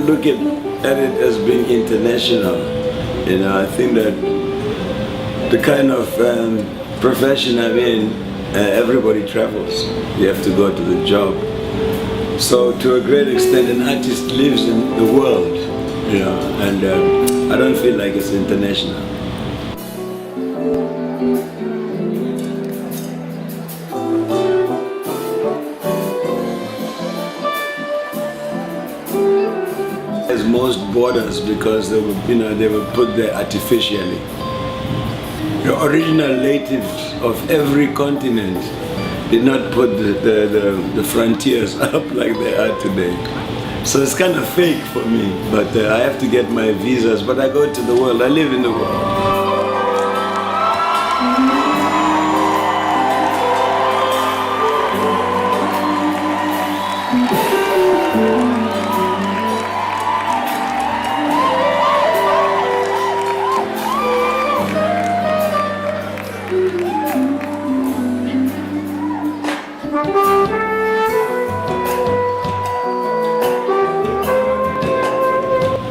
look at it as being international. You know, I think that the kind of profession I'm in, everybody travels. You have to go to the job. So to a great extent, an artist lives in the world, you know, and I don't feel like it's international. As most borders, because they were, you know, they were put there artificially. The original natives of every continent did not put the frontiers up like they are today. So it's kind of fake for me, but I have to get my visas, but I go to the world, I live in the world.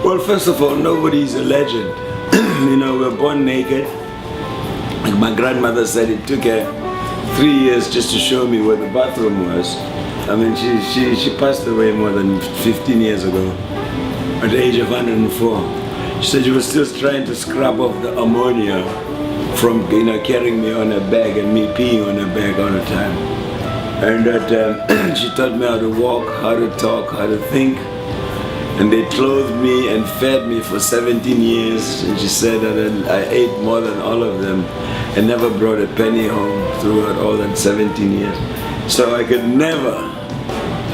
Well, first of all, nobody is a legend. You know, we're born naked. Like my grandmother said, it took her 3 years just to show me where the bathroom was. I mean, she passed away more than 15 years ago, at the age of 104. She said she was still trying to scrub off the ammonia from, you know, carrying me on her back and me peeing on her back all the time. And that she taught me how to walk, how to talk, how to think. And they clothed me and fed me for 17 years. And she said that I ate more than all of them and never brought a penny home throughout all that 17 years. So I could never,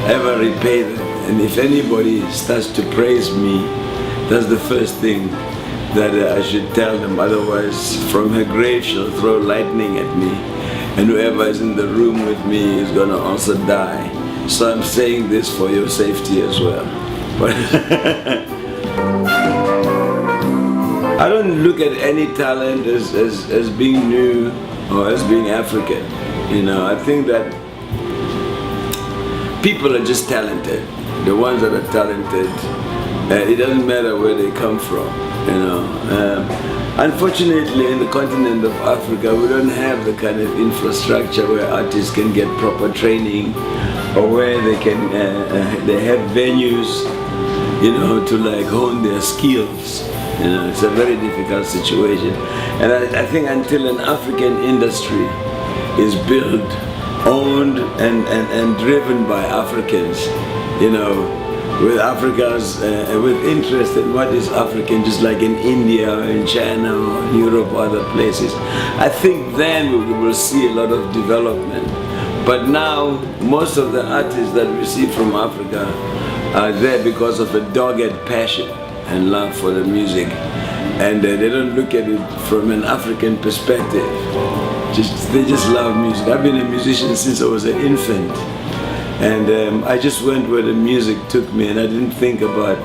ever repay them. And if anybody starts to praise me, that's the first thing that I should tell them. Otherwise, from her grave, she'll throw lightning at me. And whoever is in the room with me is gonna also die. So I'm saying this for your safety as well. But I don't look at any talent as being new or as being African. You know, I think that people are just talented. The ones that are talented, it doesn't matter where they come from, you know. Unfortunately, in the continent of Africa, we don't have the kind of infrastructure where artists can get proper training, or where they can they have venues, you know, to like hone their skills. You know, it's a very difficult situation. And I think until an African industry is built, owned and driven by Africans, you know, with Africa's, with interest in what is African, just like in India or in China or in Europe or other places, I think then we will see a lot of development. But now, most of the artists that we see from Africa are there because of a dogged passion and love for the music. And they don't look at it from an African perspective. They just love music. I've been a musician since I was an infant. And I just went where the music took me, and I didn't think about,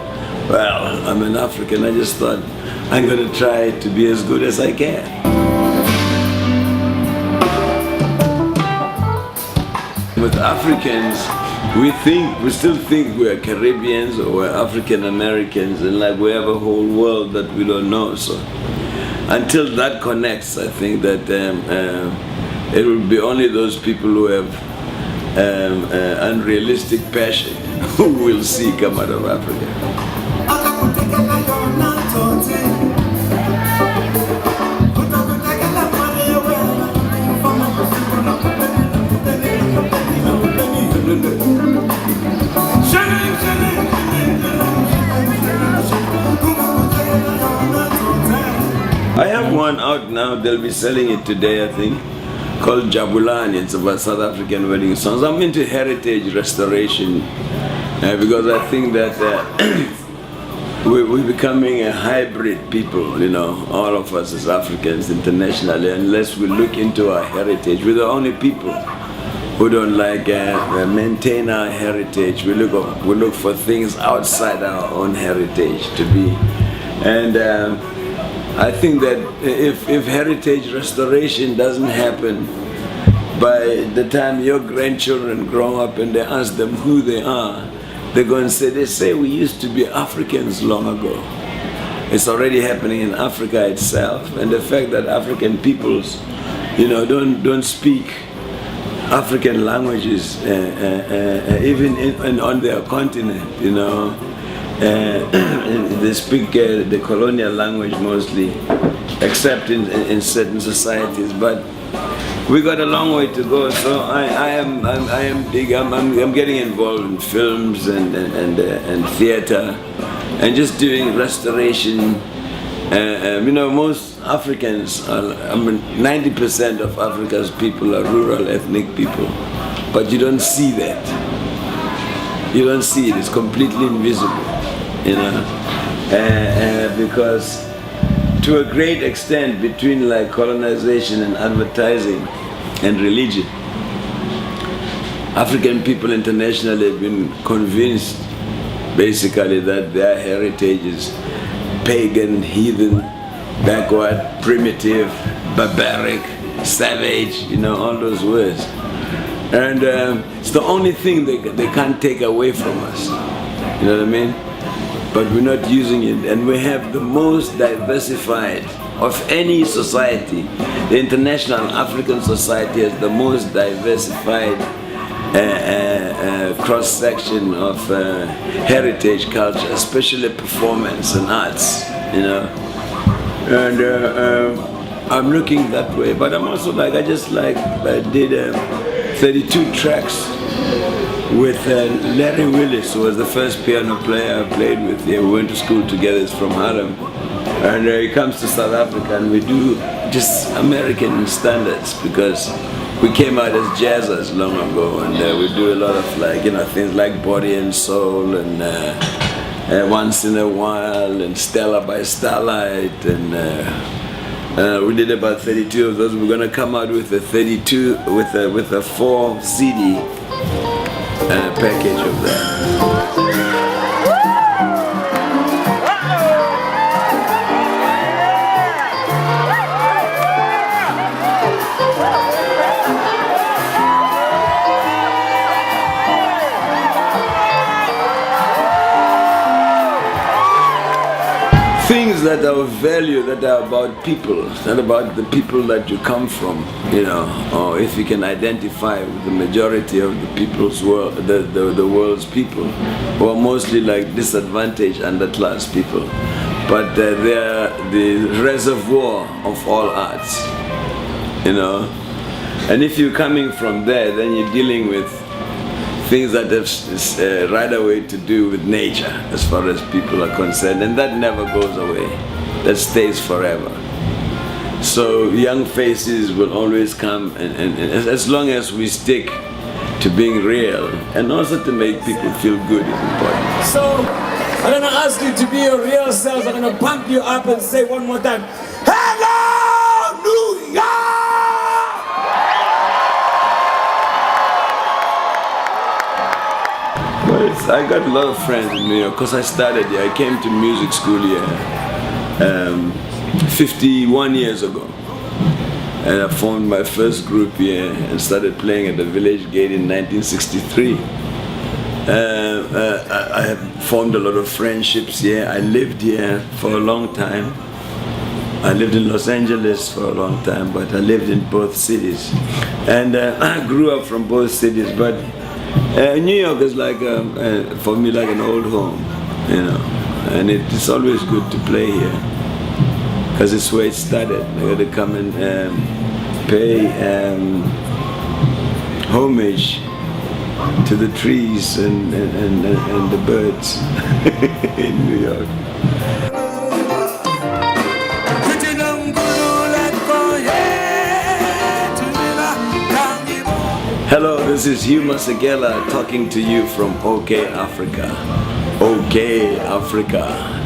well, I'm an African. I just thought, I'm going to try to be as good as I can. With Africans, we still think we're Caribbeans or we're African Americans, and like we have a whole world that we don't know. So until that connects, I think that it will be only those people who have unrealistic passion who will see come out of Africa. I have one out now, they'll be selling it today, I think, called Jabulani. It's about South African wedding songs. I'm into heritage restoration because I think that we're becoming a hybrid people, you know, all of us as Africans internationally, unless we look into our heritage. We're the only people who don't like maintain our heritage. We look for things outside our own heritage to be. And I think that if heritage restoration doesn't happen, by the time your grandchildren grow up and they ask them who they are, they're going to say, they say we used to be Africans long ago. It's already happening in Africa itself, and the fact that African peoples, don't speak African languages, even on their continent, they speak the colonial language mostly, except in certain societies. But we got a long way to go. So I'm getting involved in films and theater, and just doing restoration. Most Africans, 90% of Africa's people are rural ethnic people, but you don't see that. You don't see it. It's completely invisible, because to a great extent, between like colonization and advertising and religion, African people internationally have been convinced basically that their heritage is pagan, heathen, backward, primitive, barbaric, savage, all those words. And it's the only thing they can't take away from us. You know what I mean? But we're not using it. And we have the most diversified of any society. The International African Society has the most diversified cross-section of heritage culture, especially performance and arts, And I'm looking that way. But I'm also I did 32 tracks with Larry Willis, who was the first piano player I played with. We went to school together. He's from Harlem. And he comes to South Africa, and we do just American standards, because we came out as jazzers long ago, and we do a lot of things like Body and Soul, and Once in a While, and Stella by Starlight, and we did about 32 of those. We're gonna come out with a 32 with a 4 CD package of that. Things that are of value, that are about people, not about the people that you come from, or if you can identify with the majority of the people's world, the world's people, who are mostly like disadvantaged, underclass people. But they're the reservoir of all arts, And if you're coming from there, then you're dealing with things that have right away to do with nature, as far as people are concerned, and that never goes away. That stays forever. So young faces will always come, and as long as we stick to being real, and also to make people feel good is important. So I'm gonna ask you to be your real selves. I'm gonna pump you up and say one more time, hello, New York! I got a lot of friends in New York, because I started here. I came to music school here 51 years ago. And I formed my first group here and started playing at the Village Gate in 1963. I have formed a lot of friendships here. I lived here for a long time. I lived in Los Angeles for a long time, but I lived in both cities. And I grew up from both cities, but New York is for me like an old home, and it's always good to play here, because it's where it started. I got to come and pay homage to the trees and the birds in New York. Hello, this is Hugh Masekela talking to you from Okayafrica. Okayafrica.